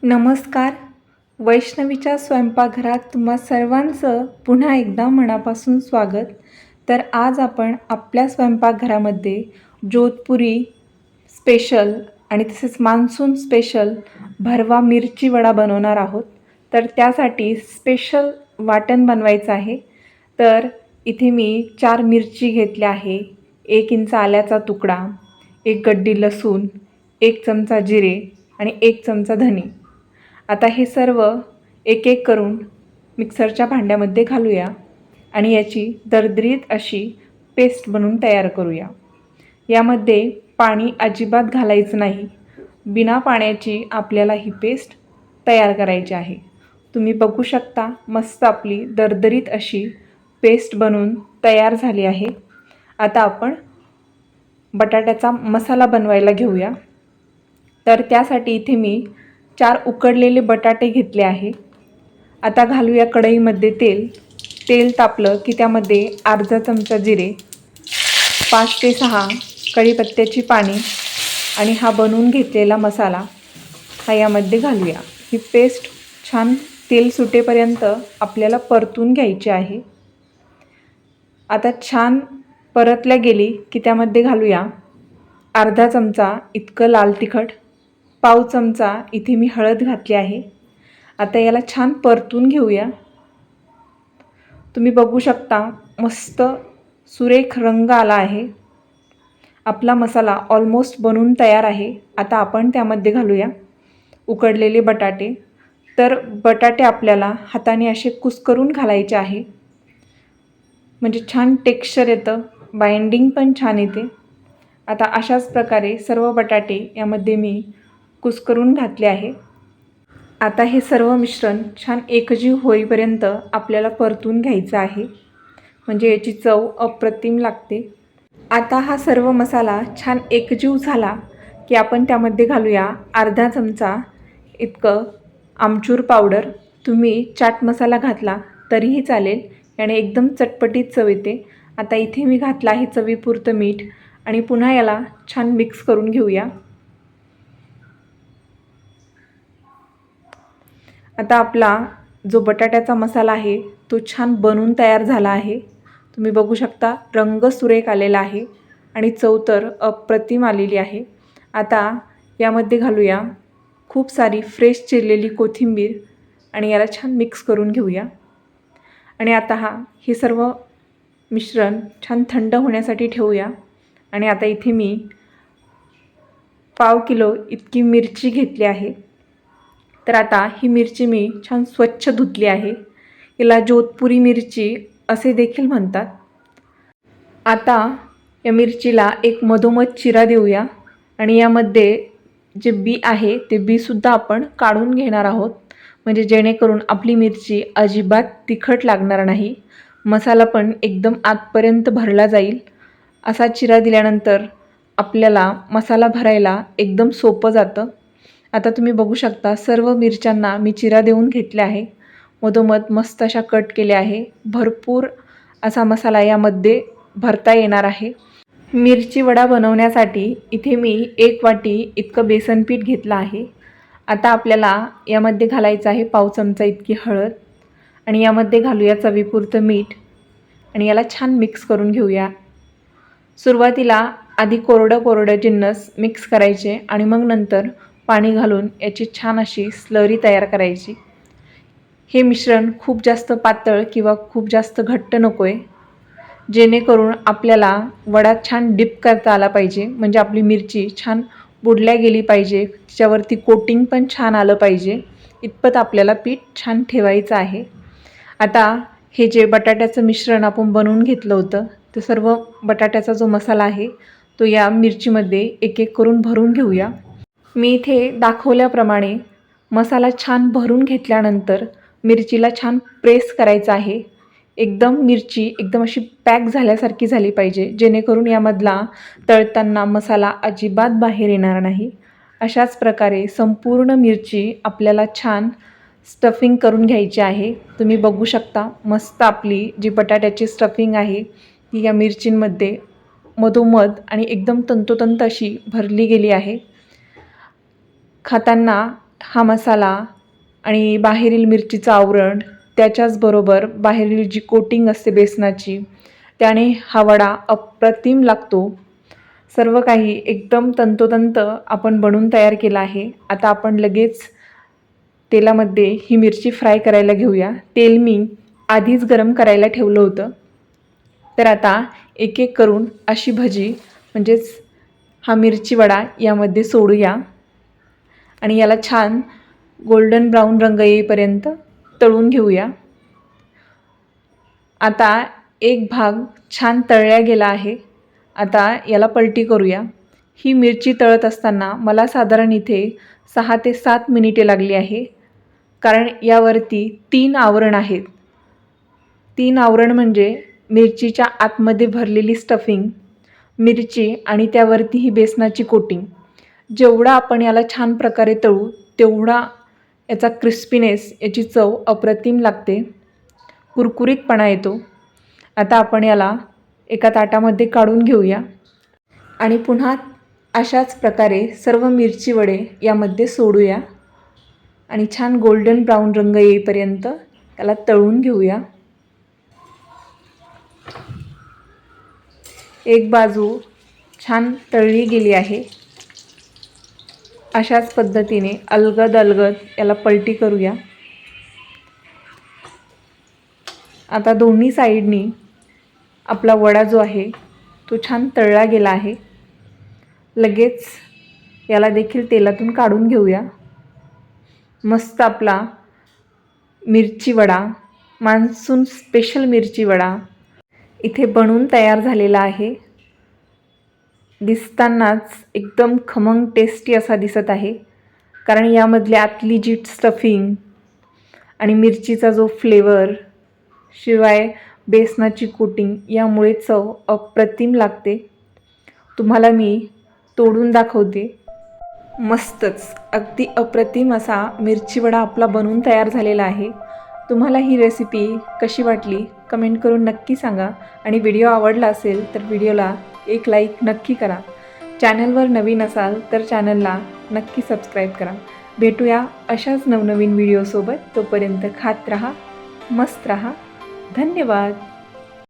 नमस्कार. वैष्णवीच्या स्वयंपाकघरात तुम्हा सर्वांचं पुन्हा एकदा मनापासून स्वागत. तर आज आपण आपल्या स्वयंपाकघरामध्ये जोधपुरी स्पेशल आणि तसेच मान्सून स्पेशल भरवा मिरची वडा बनवणार आहोत. तर त्यासाठी स्पेशल वाटण बनवायचं आहे. तर इथे मी 4 मिरची घेतल्या आहे, 1 इंच आल्याचा तुकडा, 1 गड्डी लसूण, 1 चमचा जिरे आणि 1 चमचा धने. आता हे सर्व एक एक करून मिक्सरच्या भांड्यामध्ये घालूया आणि याची दरदरीत अशी पेस्ट बनवून तयार करूया. यामध्ये पाणी अजिबात घालायचं नाही. बिना पाण्याची आपल्याला ही पेस्ट तयार करायची आहे. तुम्ही बघू शकता मस्त आपली दरदरीत अशी पेस्ट बनवून तयार झाली आहे. आता आपण बटाट्याचा मसाला बनवायला घेऊया. तर त्यासाठी इथे मी 4 उकडलेले बटाटे घेतले आहे. आता घालूया कढईमध्ये तेल. तेल तापलं की त्यामध्ये अर्धा चमचा जिरे, 5 ते 6 कढीपत्त्याची पाने आणि हा बनवून घेतलेला मसाला हा यामध्ये घालूया. ही पेस्ट छान तेल सुटेपर्यंत आपल्याला परतून घ्यायची आहे. आता छान परतल्या गेली की त्यामध्ये घालूया अर्धा चमचा इतकं लाल तिखट, पाव चमचा इथे मी हळद घातली आहे. आता याला छान परतून घेऊया. तुम्ही बघू शकता मस्त सुरेख रंग आला आहे. आपला मसाला ऑलमोस्ट बनून तयार आहे. आता आपण त्यामध्ये घालूया उकडलेले बटाटे. तर बटाटे आपल्याला हाताने असे कुस्करून घालायचे आहे, म्हणजे छान टेक्स्चर येतं, बाइंडिंग पण छान येते. आता अशाच प्रकारे सर्व बटाटे यामध्ये मी कुस्करून घातले आहे. आता हे सर्व मिश्रण छान एकजीव होईपर्यंत आपल्याला परतून घ्यायचं आहे, म्हणजे याची चव अप्रतिम लागते. आता हा सर्व मसाला छान एकजीव झाला की आपण त्यामध्ये घालूया अर्धा चमचा इतकं आमचूर पावडर. तुम्ही चाट मसाला घातला तरीही चालेल, याने एकदम चटपटीत चव येते. आता इथे मी घातला आहे चवीपुरतं मीठ आणि पुन्हा याला छान मिक्स करून घेऊया. आता आपला जो बटाट्याचा मसाला आहे तो छान बनून तयार झाला आहे. तुम्ही बघू शकता रंग सुरेख आलेला आहे आणि चव तर अप्रतिम आलेली आहे. आता यामध्ये घालूया खूप सारी फ्रेश चिरलेली कोथिंबीर आणि याला छान मिक्स करून घेऊया. आणि आता हे सर्व मिश्रण छान थंड होण्यासाठी ठेवूया. आणि आता इथे मी पाव किलो इतकी मिरची घेतली आहे. तर आता ही मिरची मी छान स्वच्छ धुतली आहे. याला जोधपुरी मिरची असे देखील म्हणतात. आता या मिरचीला एक मधोमध चिरा देऊया आणि यामध्ये जे बी आहे ते बीसुद्धा आपण काढून घेणार आहोत, म्हणजे जेणेकरून आपली मिरची अजिबात तिखट लागणार नाही. मसाला पण एकदम आतपर्यंत भरला जाईल. असा चिरा दिल्यानंतर आपल्याला मसाला भरायला एकदम सोपं जातं. आता तुम्ही बघू शकता सर्व मिरच्यांना मी चिरा देऊन घेतले आहे. मधोमध मस्त अशा कट केल्या आहे. भरपूर असा मसाला यामध्ये भरता येणार आहे. मिरची वडा बनवण्यासाठी इथे मी 1 वाटी इतकं बेसन पीठ घेतलं आहे. आता आपल्याला यामध्ये घालायचं आहे पाव चमचा इतकी हळद आणि यामध्ये घालूया चवीपुरतं मीठ आणि याला छान मिक्स करून घेऊया. सुरुवातीला आधी कोरडं जिन्नस मिक्स करायचे आणि मग नंतर पाणी घालून याची छान अशी स्लरी तयार करायची. हे मिश्रण खूप जास्त पातळ किंवा खूप जास्त घट्ट नको आहे, जेणेकरून आपल्याला वडा छान डिप करता आला पाहिजे, म्हणजे आपली मिरची छान बुडल्या गेली पाहिजे, तिच्यावरती कोटिंग पण छान आलं पाहिजे, इतपत आपल्याला पीठ छान ठेवायचं आहे. आता हे जे बटाट्याचं मिश्रण आपण बनवून घेतलं होतं ते सर्व बटाट्याचा जो मसाला आहे तो या मिरचीमध्ये एक एक करून भरून घेऊया. मी इथे दाखवल्याप्रमाणे मसाला छान भरून घेतल्यानंतर मिरचीला छान प्रेस करायचं आहे. एकदम मिरची एकदम अशी पॅक झाल्यासारखी झाली पाहिजे, जेणेकरून यामधला तळताना मसाला अजिबात बाहेर येणार नाही. अशाच प्रकारे संपूर्ण मिरची आपल्याला छान स्टफिंग करून घ्यायची आहे. तुम्ही बघू शकता मस्त आपली जी बटाट्याची स्टफिंग आहे ती या मिरचींमध्ये मधोमध आणि एकदम तंतोतंत अशी भरली गेली आहे. खाताना हा मसाला आणि बाहेरील मिरचीचं आवरण, त्याच्याचबरोबर बाहेरील जी कोटिंग असते बेसनाची, त्याने हा वडा अप्रतिम लागतो. सर्व काही एकदम तंतोतंत आपण बनवून तयार केला आहे. आता आपण लगेच तेलामध्ये ही मिरची फ्राय करायला घेऊया. तेल मी आधीच गरम करायला ठेवलं होतं. तर आता एक एक करून अशी भजी म्हणजेच हा मिरची वडा यामध्ये सोडूया आणि याला छान गोल्डन ब्राऊन रंग येईपर्यंत तळून घेऊया. आता एक भाग छान तळला गेला आहे. आता याला पलटी करूया. ही मिरची तळत असताना मला साधारण इथे 6 ते 7 मिनिटे लागली आहे, कारण यावरती 3 आवरण आहेत. 3 आवरण म्हणजे मिरचीच्या आतमध्ये भरलेली स्टफिंग, मिरची आणि त्यावरती ही बेसनाची कोटिंग. जेवढा आपण याला छान प्रकारे तळू तेवढा याचा क्रिस्पीनेस, याची चव अप्रतिम लागते, कुरकुरीतपणा येतो. आता आपण याला एका ताटामध्ये काढून घेऊया आणि पुन्हा अशाच प्रकारे सर्व मिरची वडे यामध्ये सोडूया आणि छान गोल्डन ब्राऊन रंग येईपर्यंत त्याला तळून घेऊया. एक बाजू छान तळली गेली आहे. अशाच पद्धतीने अलगद अलगद याला पलटी करूया. आता दोन्ही साईडनी आपला वडा जो आहे तो छान तळला गेला आहे. लगेच याला देखील तेलातून काढून घेऊया. मस्त आपला मिरची वडा, मान्सून स्पेशल मिरची वडा इथे बनवून तयार झालेला आहे. दिसतानाच एकदम खमंग टेस्टी असा दिसत आहे, कारण यामधली आतली जी स्टफिंग आणि मिरचीचा जो फ्लेवर, शिवाय बेसनाची कोटिंग, यामुळे चव अप्रतिम लागते. तुम्हाला मी तोडून दाखवते. मस्तच अगदी अप्रतिम असा मिरची वडा आपला बनवून तयार झालेला आहे. तुम्हाला ही रेसिपी कशी वाटली कमेंट करून नक्की सांगा आणि व्हिडिओ आवडला असेल तर व्हिडिओला एक लाईक नक्की करा. चॅनलवर नवीन असाल तर चॅनलला नक्की सबस्क्राईब करा. भेटूया अशाच नवनवीन व्हिडिओसोबत. तोपर्यंत खात राहा, मस्त राहा. धन्यवाद.